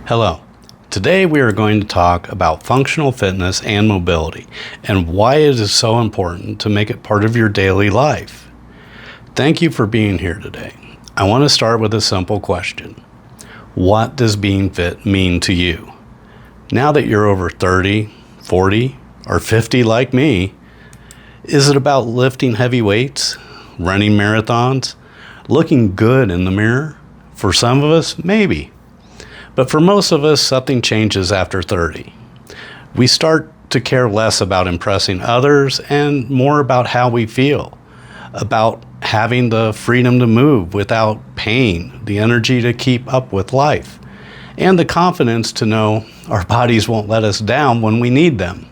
Hello. Today we are going to talk about functional fitness and mobility and why it is so important to make it part of your daily life. Thank you for being here today. I want to start with a simple question. What does being fit mean to you? Now that you're over 30, 40, or 50 like me, is it about lifting heavy weights, running marathons, looking good in the mirror? For some of us, maybe. But for most of us, something changes after 30. We start to care less about impressing others and more about how we feel, about having the freedom to move without pain, the energy to keep up with life, and the confidence to know our bodies won't let us down when we need them.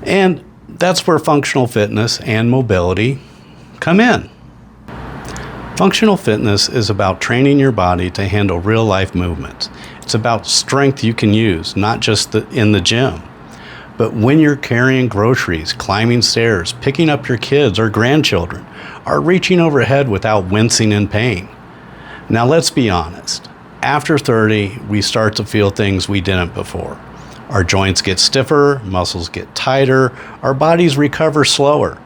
And that's where functional fitness and mobility come in. Functional fitness is about training your body to handle real-life movements. It's about strength you can use, not just in the gym, but when you're carrying groceries, climbing stairs, picking up your kids or grandchildren, or reaching overhead without wincing in pain. Now let's be honest. After 30, we start to feel things we didn't before. Our joints get stiffer, muscles get tighter, our bodies recover slower.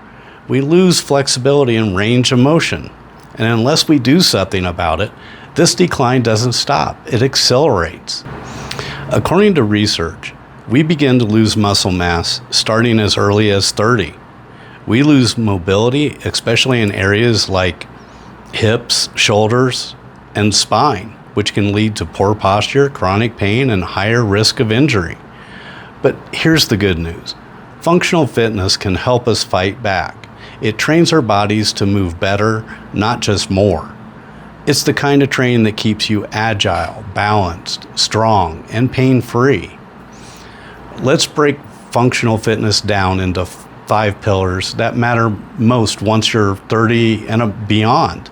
We lose flexibility and range of motion. And unless we do something about it, this decline doesn't stop, it accelerates. According to research, we begin to lose muscle mass starting as early as 30. We lose mobility, especially in areas like hips, shoulders, and spine, which can lead to poor posture, chronic pain, and higher risk of injury. But here's the good news. Functional fitness can help us fight back. It trains our bodies to move better, not just more. It's the kind of training that keeps you agile, balanced, strong, and pain-free. Let's break functional fitness down into 5 pillars that matter most once you're 30 and beyond.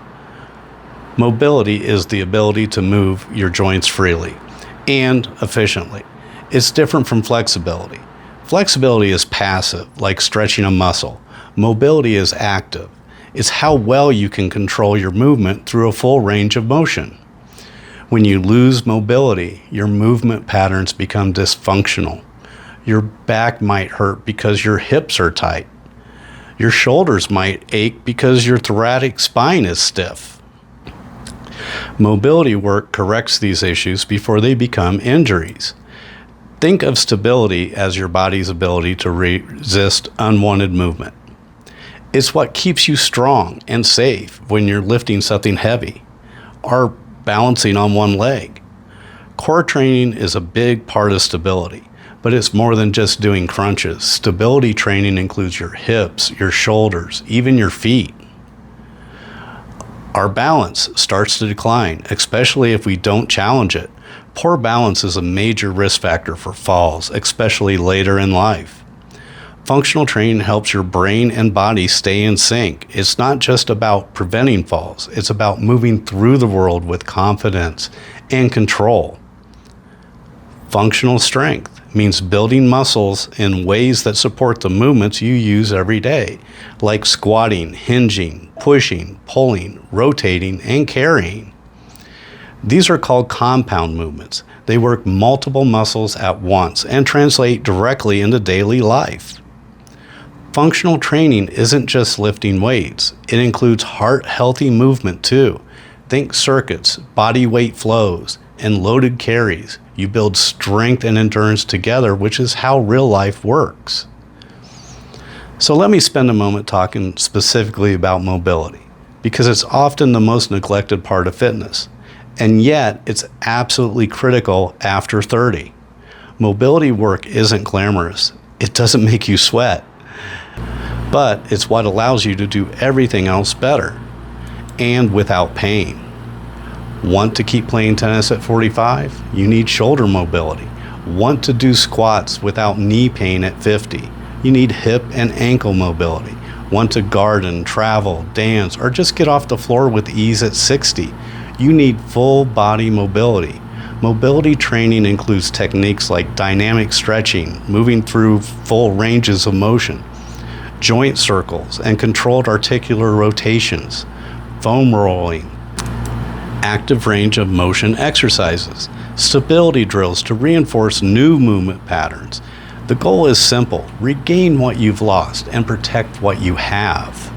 Mobility is the ability to move your joints freely and efficiently. It's different from flexibility. Flexibility is passive, like stretching a muscle. Mobility is active. It's how well you can control your movement through a full range of motion. When you lose mobility, your movement patterns become dysfunctional. Your back might hurt because your hips are tight. Your shoulders might ache because your thoracic spine is stiff. Mobility work corrects these issues before they become injuries. Think of stability as your body's ability to resist unwanted movement. It's what keeps you strong and safe when you're lifting something heavy or balancing on one leg. Core training is a big part of stability, but it's more than just doing crunches. Stability training includes your hips, your shoulders, even your feet. Our balance starts to decline, especially if we don't challenge it. Poor balance is a major risk factor for falls, especially later in life. Functional training helps your brain and body stay in sync. It's not just about preventing falls. It's about moving through the world with confidence and control. Functional strength means building muscles in ways that support the movements you use every day, like squatting, hinging, pushing, pulling, rotating, and carrying. These are called compound movements. They work multiple muscles at once and translate directly into daily life. Functional training isn't just lifting weights. It includes heart-healthy movement too. Think circuits, body weight flows, and loaded carries. You build strength and endurance together, which is how real life works. So let me spend a moment talking specifically about mobility, because it's often the most neglected part of fitness, and yet it's absolutely critical after 30. Mobility work isn't glamorous. It doesn't make you sweat. But it's what allows you to do everything else better and without pain. Want to keep playing tennis at 45? You need shoulder mobility. Want to do squats without knee pain at 50? You need hip and ankle mobility. Want to garden, travel, dance, or just get off the floor with ease at 60? You need full body mobility. Mobility training includes techniques like dynamic stretching, moving through full ranges of motion, joint circles, and controlled articular rotations, foam rolling, active range of motion exercises, stability drills to reinforce new movement patterns. The goal is simple: regain what you've lost and protect what you have.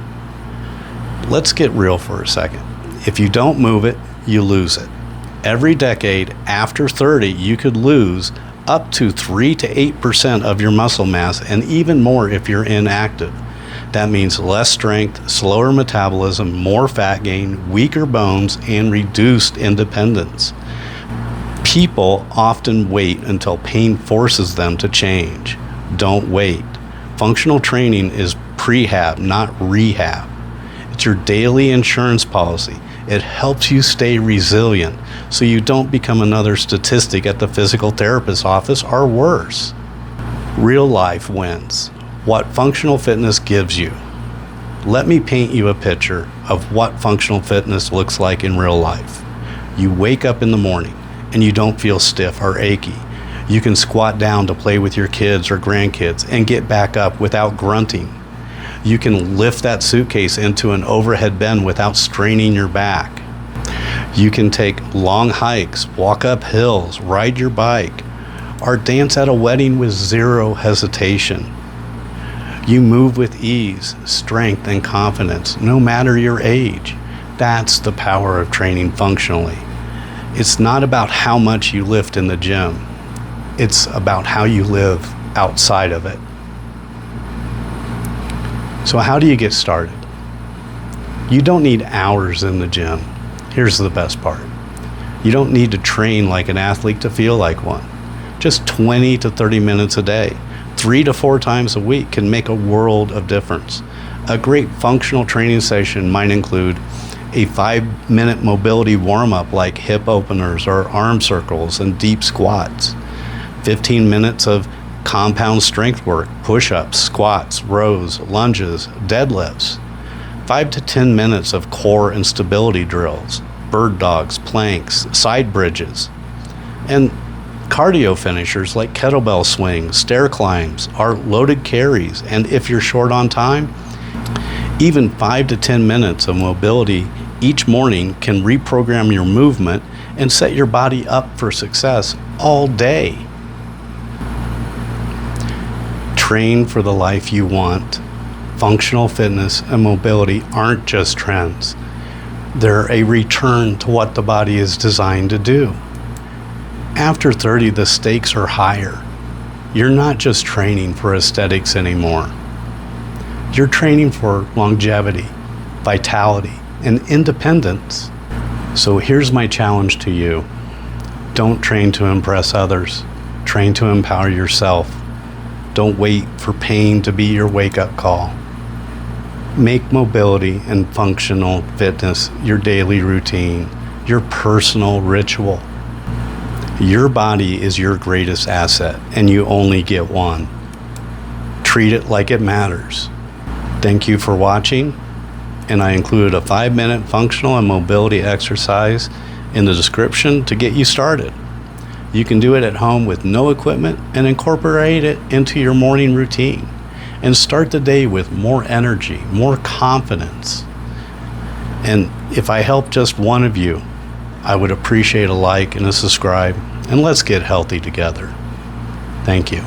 Let's get real for a second. If you don't move it, you lose it. Every decade after 30, you could lose up to 3 to 8% of your muscle mass, and even more if you're inactive. That means less strength, slower metabolism, more fat gain, weaker bones, and reduced independence. People often wait until pain forces them to change. Don't wait. Functional training is prehab, not rehab. It's your daily insurance policy. It helps you stay resilient so you don't become another statistic at the physical therapist's office or worse. Real life wins. What functional fitness gives you. Let me paint you a picture of what functional fitness looks like in real life. You wake up in the morning and you don't feel stiff or achy. You can squat down to play with your kids or grandkids and get back up without grunting. You can lift that suitcase into an overhead bend without straining your back. You can take long hikes, walk up hills, ride your bike, or dance at a wedding with zero hesitation. You move with ease, strength, and confidence, no matter your age. That's the power of training functionally. It's not about how much you lift in the gym. It's about how you live outside of it. So how do you get started? You don't need hours in the gym. Here's the best part. You don't need to train like an athlete to feel like one. Just 20 to 30 minutes a day, 3 to 4 times a week can make a world of difference. A great functional training session might include a 5-minute mobility warm-up like hip openers or arm circles and deep squats, 15 minutes of compound strength work, push-ups, squats, rows, lunges, deadlifts, 5 to 10 minutes of core and stability drills, bird dogs, planks, side bridges, and cardio finishers like kettlebell swings, stair climbs, or loaded carries. And if you're short on time, even 5 to 10 minutes of mobility each morning can reprogram your movement and set your body up for success all day. Train for the life you want. Functional fitness and mobility aren't just trends. They're a return to what the body is designed to do. After 30, the stakes are higher. You're not just training for aesthetics anymore. You're training for longevity, vitality, and independence. So here's my challenge to you. Don't train to impress others. Train to empower yourself. Don't wait for pain to be your wake-up call. Make mobility and functional fitness your daily routine, your personal ritual. Your body is your greatest asset, and you only get one. Treat it like it matters. Thank you for watching, and I included a 5-minute functional and mobility exercise in the description to get you started. You can do it at home with no equipment and incorporate it into your morning routine and start the day with more energy, more confidence. And if I help just one of you, I would appreciate a like and a subscribe, and let's get healthy together. Thank you.